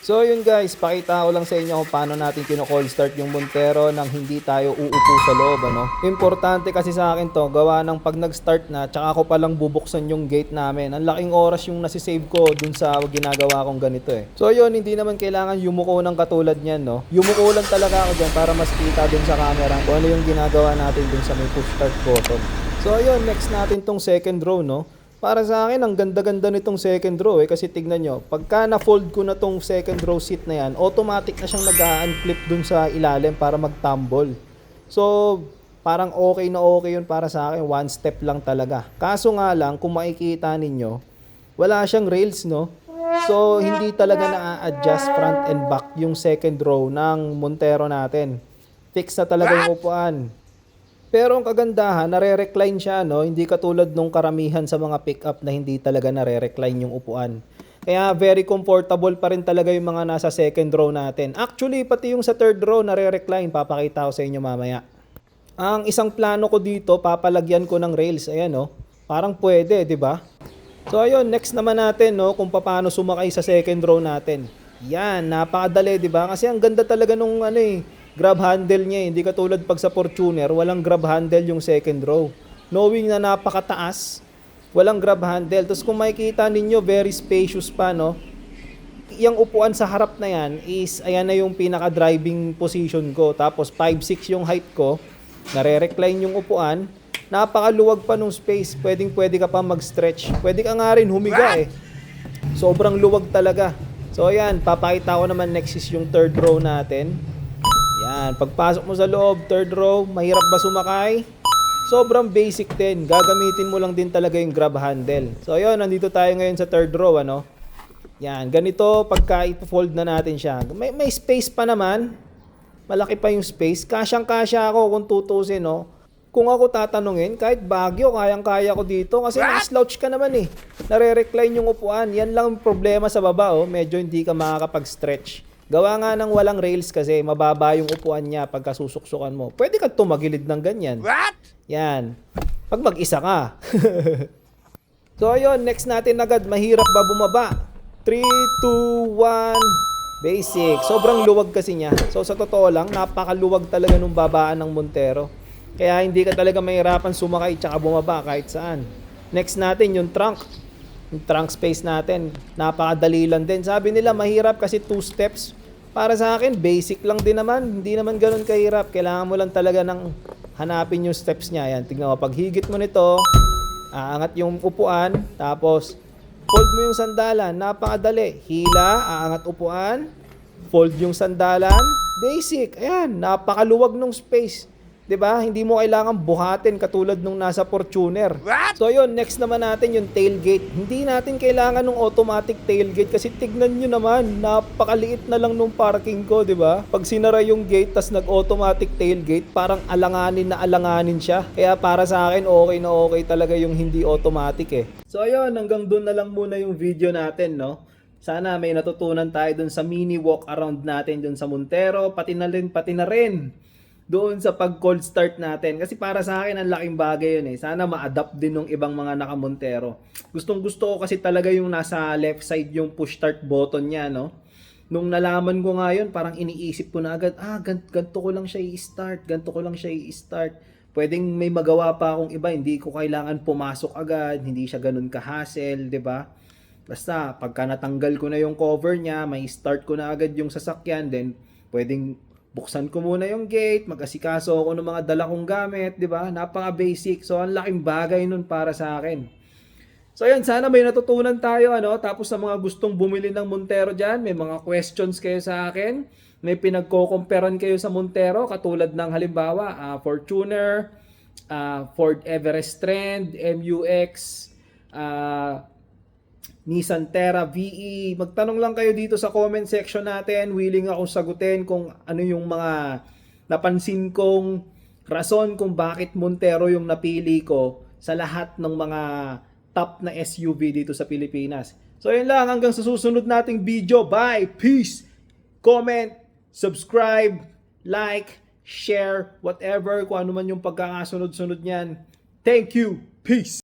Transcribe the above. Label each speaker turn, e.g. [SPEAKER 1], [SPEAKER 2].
[SPEAKER 1] So yun guys, pakita ko lang sa inyo kung paano natin kino-cold start yung Montero nang hindi tayo uupo sa loob, ano. Importante kasi sa akin to, gawa ng pag nag-start na, tsaka ako palang bubuksan yung gate namin. Ang laking oras yung nasisave ko dun sa ginagawa kong ganito eh. So yun, hindi naman kailangan yumuko ng katulad niyan, no. Yumuko lang talaga ako dyan para mas kita dun sa camera kung ano yung ginagawa natin dun sa may push start button. So ayun, next natin tong second row, no. Para sa akin, ang ganda-ganda nitong second row kasi tignan nyo, pagka na-fold ko na tong second row seat na yan, automatic na siyang nag-unclip dun sa ilalim para mag-tumble. So, parang okay na okay yun para sa akin, one step lang talaga. Kaso nga lang, kung makikita ninyo, wala siyang rails, no? So, hindi talaga na-adjust front and back yung second row ng Montero natin. Fix na talaga yung upuan. Pero ang kagandahan, nare-recline siya, no? Hindi katulad nung karamihan sa mga pick-up na hindi talaga nare-recline yung upuan. Kaya very comfortable pa rin talaga yung mga nasa second row natin. Actually, pati yung sa third row nare-recline. Papakita ko sa inyo mamaya. Ang isang plano ko dito, papalagyan ko ng rails. Ayan, no? Parang pwede, di ba? So, ayun, next naman natin, no? Kung paano sumakay sa second row natin. Yan, napakadali, di ba? Kasi ang ganda talaga nung grab handle niya. Hindi katulad pag sa Fortuner, walang grab handle yung second row. Knowing na napakataas, walang grab handle. Tapos kung makikita ninyo, very spacious pa, no? Yung upuan sa harap na yan is, ayan na yung pinaka-driving position ko. Tapos 5'6" yung height ko. Nare-recline yung upuan. Napakaluwag pa nung space. Pwedeng-pwede ka pa mag-stretch. Pwede ka nga rin humiga eh. Sobrang luwag talaga. So ayan, papakita ko naman next is yung third row natin. Yan, pagpasok mo sa loob, third row, mahirap ba sumakay? Sobrang basic din. Gagamitin mo lang din talaga yung grab handle. So ayun, nandito tayo ngayon sa third row, ano? Yan, ganito pagka i-fold na natin siya. May space pa naman. Malaki pa yung space. Kasyang-kasya ako kung tutusin, no? Kung ako tatanungin, kahit Baguio, kayang-kaya ko dito. Kasi naka-slouch ka naman eh. Nare-recline yung upuan. Yan lang ang problema sa baba, oh. Medyo hindi ka makakapag-stretch. Gawa nga ng walang rails kasi mababa yung upuan niya pagka susuksukan mo. Pwede kang tumagilid ng ganyan. What? Yan. Pag mag-isa ka. So ayun, next natin agad. Mahirap ba bumaba? 3, 2, 1. Basic. Sobrang luwag kasi niya. So sa totoo lang, napakaluwag talaga nung babaan ng Montero. Kaya hindi ka talaga mahirapan sumakay tsaka bumaba kahit saan. Next natin yung trunk. Yung trunk space natin, napakadali lang din. Sabi nila mahirap kasi 2 steps. Para sa akin, basic lang din naman. Hindi naman ganun kahirap. Kailangan mo lang talaga ng hanapin yung steps niya. Yan, tignan mo, pag higit mo nito, aangat yung upuan, tapos fold mo yung sandalan. Napakadali. Hila, aangat upuan, fold yung sandalan. Basic. Ayan, napakaluwag ng space. 'Di ba? Hindi mo kailangan buhatin katulad nung nasa Fortuner. So yun, next naman natin yung tailgate. Hindi natin kailangan ng automatic tailgate kasi tignan nyo naman, napakaliit na lang nung parking ko, 'di ba? Pag sinara yung gate tas nag-automatic tailgate, parang alanganin na alanganin siya. Kaya para sa akin, okay na okay talaga yung hindi automatic eh. So ayun, hanggang doon na lang muna yung video natin, no? Sana may natutunan tayo dun sa mini walk around natin dun sa Montero, pati na rin doon sa pag-cold start natin. Kasi para sa akin, ang laking bagay yun eh. Sana ma-adapt din ng ibang mga naka-Montero. Gustong gusto ko kasi talaga yung nasa left side yung push start button niya, no? Nung nalaman ko nga yun, parang iniisip ko na agad, ganito ko lang siya i-start, ganito ko lang siya i-start. Pwedeng may magawa pa akong iba, hindi ko kailangan pumasok agad, hindi siya ganun ka-hassle, 'di ba? Basta, pagka natanggal ko na yung cover niya, may start ko na agad yung sasakyan, then pwedeng buksan ko muna yung gate, mag-asikaso ako ng mga dala kong gamit, di ba? Napaka-basic. So, ang laking bagay nun para sa akin. So, ayun, sana may natutunan tayo, ano? Tapos sa mga gustong bumili ng Montero dyan, may mga questions kayo sa akin, may pinagko-comparean kayo sa Montero, katulad ng halimbawa, Fortuner, Ford Everest Trend, MUX, Nissan Terra VE. Magtanong lang kayo dito sa comment section natin. Willing akong sagutin kung ano yung mga napansin kong rason kung bakit Montero yung napili ko sa lahat ng mga top na SUV dito sa Pilipinas. So yun lang, hanggang sa susunod nating video. Bye! Peace! Comment, subscribe, like, share, whatever, kung ano man yung pagkakasunod-sunod niyan. Thank you! Peace!